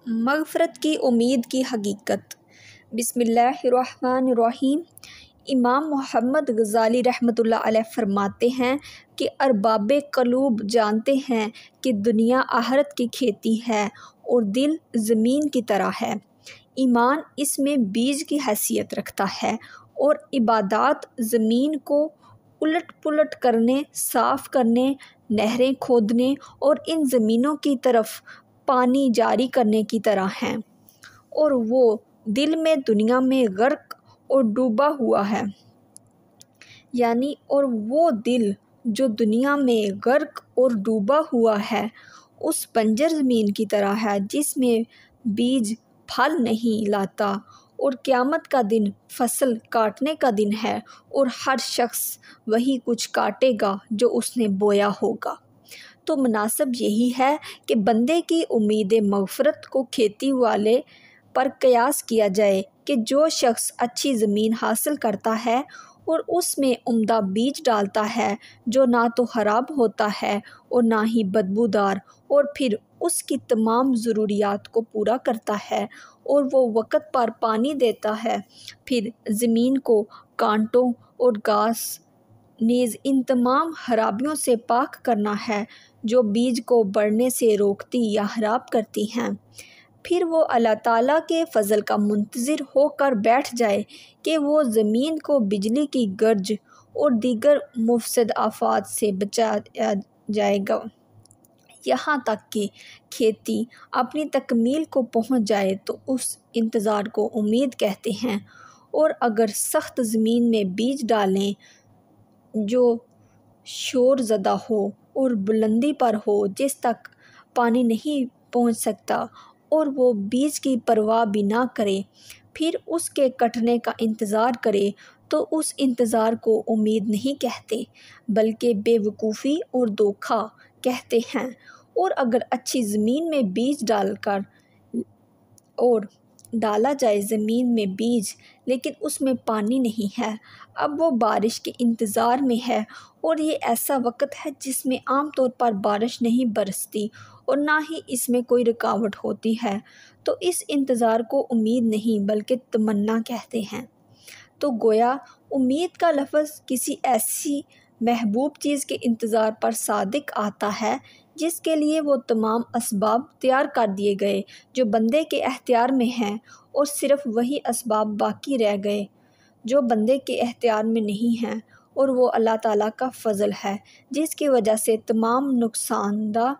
مغفرت کی امید کی حقیقت۔ بسم اللہ الرحمن الرحیم۔ امام محمد غزالی رحمۃ اللہ علیہ فرماتے ہیں کہ ارباب قلوب جانتے ہیں کہ دنیا آخرت کی کھیتی ہے اور دل زمین کی طرح ہے۔ ایمان اس میں بیج کی حیثیت رکھتا ہے اور عبادات زمین کو الٹ پلٹ کرنے، صاف کرنے، نہریں کھودنے اور ان زمینوں کی طرف پانی جاری کرنے کی طرح ہیں، اور وہ دل میں دنیا میں غرق اور ڈوبا ہوا ہے، یعنی اور وہ دل جو دنیا میں غرق اور ڈوبا ہوا ہے اس بنجر زمین کی طرح ہے جس میں بیج پھل نہیں لاتا، اور قیامت کا دن فصل کاٹنے کا دن ہے اور ہر شخص وہی کچھ کاٹے گا جو اس نے بویا ہوگا۔ تو مناسب یہی ہے کہ بندے کی امید مغفرت کو کھیتی والے پر قیاس کیا جائے کہ جو شخص اچھی زمین حاصل کرتا ہے اور اس میں عمدہ بیج ڈالتا ہے جو نہ تو خراب ہوتا ہے اور نہ ہی بدبودار، اور پھر اس کی تمام ضروریات کو پورا کرتا ہے اور وہ وقت پر پانی دیتا ہے، پھر زمین کو کانٹوں اور گھاس نیز ان تمام خرابیوں سے پاک کرنا ہے جو بیج کو بڑھنے سے روکتی یا خراب کرتی ہیں، پھر وہ اللہ تعالیٰ کے فضل کا منتظر ہو کر بیٹھ جائے کہ وہ زمین کو بجلی کی گرج اور دیگر مفسد آفات سے بچایا جائے گا، یہاں تک کہ کھیتی اپنی تکمیل کو پہنچ جائے تو اس انتظار کو امید کہتے ہیں۔ اور اگر سخت زمین میں بیج ڈالیں جو شور زدہ ہو اور بلندی پر ہو جس تک پانی نہیں پہنچ سکتا، اور وہ بیج کی پرواہ بھی نہ کرے، پھر اس کے کٹنے کا انتظار کرے، تو اس انتظار کو امید نہیں کہتے بلکہ بے وقوفی اور دھوکہ کہتے ہیں۔ اور اگر اچھی زمین میں بیج ڈالا جائے زمین میں بیج لیکن اس میں پانی نہیں ہے، اب وہ بارش کے انتظار میں ہے، اور یہ ایسا وقت ہے جس میں عام طور پر بارش نہیں برستی اور نہ ہی اس میں کوئی رکاوٹ ہوتی ہے، تو اس انتظار کو امید نہیں بلکہ تمنا کہتے ہیں۔ تو گویا امید کا لفظ کسی ایسی محبوب چیز کے انتظار پر صادق آتا ہے جس کے لیے وہ تمام اسباب تیار کر دیے گئے جو بندے کے اختیار میں ہیں، اور صرف وہی اسباب باقی رہ گئے جو بندے کے اختیار میں نہیں ہیں، اور وہ اللہ تعالیٰ کا فضل ہے جس کی وجہ سے تمام نقصان دہ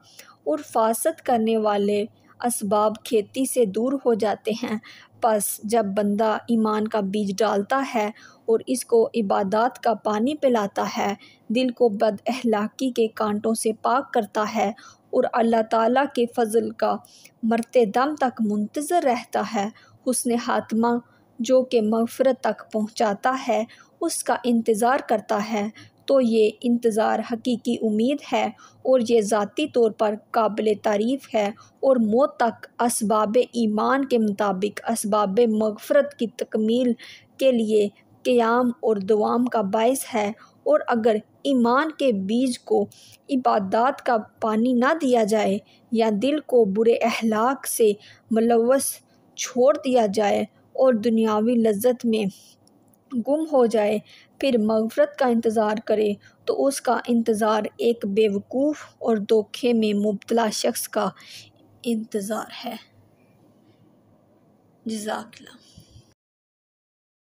اور فاسد کرنے والے اسباب کھیتی سے دور ہو جاتے ہیں۔ پس جب بندہ ایمان کا بیج ڈالتا ہے اور اس کو عبادات کا پانی پلاتا ہے، دل کو بد اخلاقی کے کانٹوں سے پاک کرتا ہے اور اللہ تعالیٰ کے فضل کا مرتے دم تک منتظر رہتا ہے، حسن خاتمہ جو کہ مغفرت تک پہنچاتا ہے اس کا انتظار کرتا ہے، تو یہ انتظار حقیقی امید ہے اور یہ ذاتی طور پر قابل تعریف ہے، اور موت تک اسباب ایمان کے مطابق اسباب مغفرت کی تکمیل کے لیے قیام اور دوام کا باعث ہے۔ اور اگر ایمان کے بیج کو عبادات کا پانی نہ دیا جائے یا دل کو برے اخلاق سے ملوث چھوڑ دیا جائے اور دنیاوی لذت میں گم ہو جائے، پھر مغفرت کا انتظار کرے تو اس کا انتظار ایک بے وقوف اور دھوکے میں مبتلا شخص کا انتظار ہے۔ جزاک اللہ۔